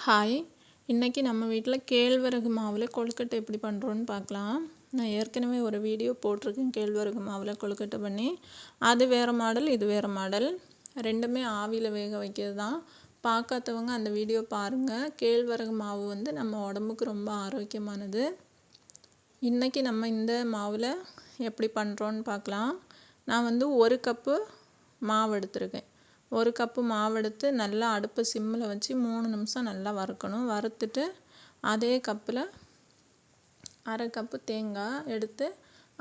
Hi, இன்றைக்கி நம்ம வீட்டில் கேழ்வரகு மாவில் கொழுக்கட்டை எப்படி பண்ணுறோன்னு பார்க்கலாம். நான் ஏற்கனவே ஒரு வீடியோ போட்டிருக்கேன் கேழ்வரகு மாவில் கொழுக்கட்டை பண்ணி. அது வேறு மாடல், இது வேறு மாடல். ரெண்டுமே ஆவியில் வேக வைக்கிறது தான். பார்க்காதவங்க அந்த வீடியோ பாருங்கள். கேழ்வரகு மாவு வந்து நம்ம உடம்புக்கு ரொம்ப ஆரோக்கியமானது. இன்றைக்கி நம்ம இந்த மாவில் எப்படி பண்ணுறோன்னு பார்க்கலாம். நான் வந்து 1 கப்பு மாவு எடுத்திருக்கேன். 1 கப்பு மாவு எடுத்து நல்லா அடுப்பை சிம்மில் வச்சு 3 நிமிஷம் நல்லா வறுக்கணும். வறுத்துட்டு அதே கப்பில் அரை கப்பு தேங்காய் எடுத்து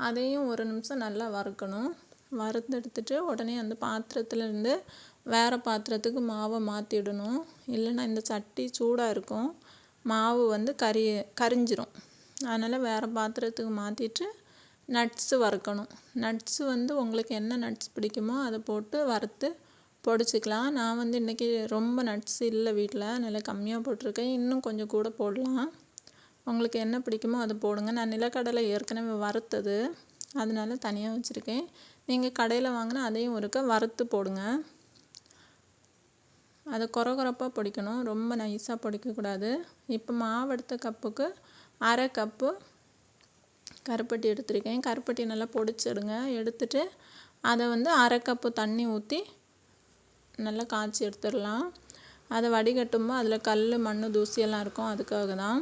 அதையும் 1 நிமிஷம் நல்லா வறுக்கணும். வறுத்து எடுத்துட்டு உடனே அந்த பாத்திரத்துலேருந்து வேறு பாத்திரத்துக்கு மாவை மாற்றிடணும். இல்லைன்னா இந்த சட்டி சூடாக இருக்கும், மாவு வந்து கரிஞ்சிரும். அதனால் வேறு பாத்திரத்துக்கு மாற்றிட்டு நட்ஸு வறுக்கணும். நட்ஸு வந்து உங்களுக்கு என்ன நட்ஸ் பிடிக்குமோ அதை போட்டு வறுத்து பொடிச்சிக்கலாம். நான் வந்து இன்றைக்கி ரொம்ப நட்ஸ் இல்லை வீட்டில், நல்லா கம்மியாக போட்டிருக்கேன். இன்னும் கொஞ்சம் கூட போடலாம். உங்களுக்கு என்ன பிடிக்குமோ அதை போடுங்க. நான் நிலக்கடலை ஏற்கனவே வறுத்தது, அதனால தனியாக வச்சுருக்கேன். நீங்கள் கடையில் வாங்கினா அதையும் வறுத்து போடுங்க. அதை கொரகொரப்பாக பொடிக்கணும், ரொம்ப நைஸாக பொடிக்கக்கூடாது. இப்போ மாவு எடுத்த கப்புக்கு அரை கப்பு கருப்பட்டி எடுத்திருக்கேன். கருப்பட்டி நல்லா பொடிச்சிடுங்க. எடுத்துட்டு அதை வந்து அரை கப்பு தண்ணி ஊற்றி நல்லா காய்ச்சி எடுத்துடலாம். அதை வடிகட்டும்போது அதில் கல், மண், தூசியெல்லாம் இருக்கும், அதுக்காக தான்.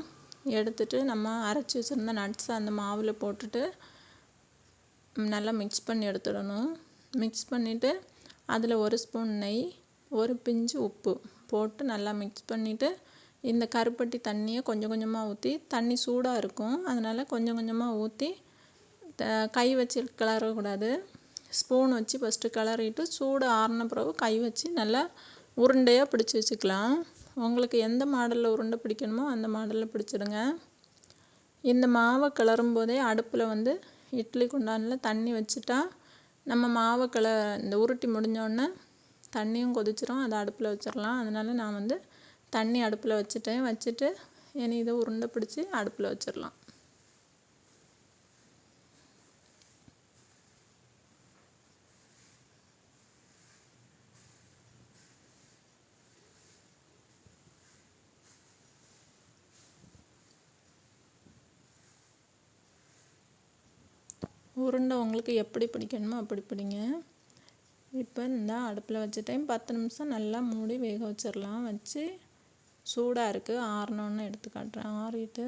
எடுத்துட்டு நம்ம அரைச்சி வச்சுருந்த நட்ஸை அந்த மாவில் போட்டுட்டு நல்லா மிக்ஸ் பண்ணி எடுத்துடணும். மிக்ஸ் பண்ணிவிட்டு அதில் 1 ஸ்பூன் நெய், 1 பிஞ்சு உப்பு போட்டு நல்லா மிக்ஸ் பண்ணிவிட்டு இந்த கருப்பட்டி தண்ணியை கொஞ்சம் கொஞ்சமாக ஊற்றி, தண்ணி சூடாக இருக்கும் அதனால் கொஞ்சம் கொஞ்சமாக ஊற்றி கை வச்சு கிளறக்கூடாது. ஸ்பூன் வச்சு ஃபஸ்ட்டு கிளறிட்டு சூடு ஆறின பிறகு கை வச்சு நல்லா உருண்டையாக பிடிச்சி வச்சுக்கலாம். உங்களுக்கு எந்த மாடலில் உருண்டை பிடிக்கணுமோ அந்த மாடலில் பிடிச்சிடுங்க. இந்த மாவை கிளறும் போதே அடுப்பில் வந்து இட்லி குண்டானில் தண்ணி வச்சுட்டா நம்ம மாவை இந்த உருட்டி முடிஞ்சோடனே தண்ணியும் கொதிச்சிரும், அதை அடுப்பில் வச்சிடலாம். அதனால் நான் வந்து தண்ணி அடுப்பில் வச்சுட்டு இனி இதை உருண்டை பிடிச்சி அடுப்பில் வச்சிடலாம். உருண்டை உங்களுக்கு எப்படி பிடிக்கணுமோ அப்படி பிடிங்க. இப்போ இந்த அடுப்பில் வச்சுட்டேன். 10 நிமிஷம் நல்லா மூடி வேக வச்சிடலாம். வச்சு சூடாக இருக்குது, ஆறினோன்னு எடுத்து காட்டுறேன். ஆறிட்டு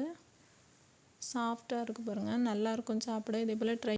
சாஃப்டாக இருக்குது பாருங்கள், நல்லாயிருக்கும் சாப்பிட. இதே போல் ட்ரை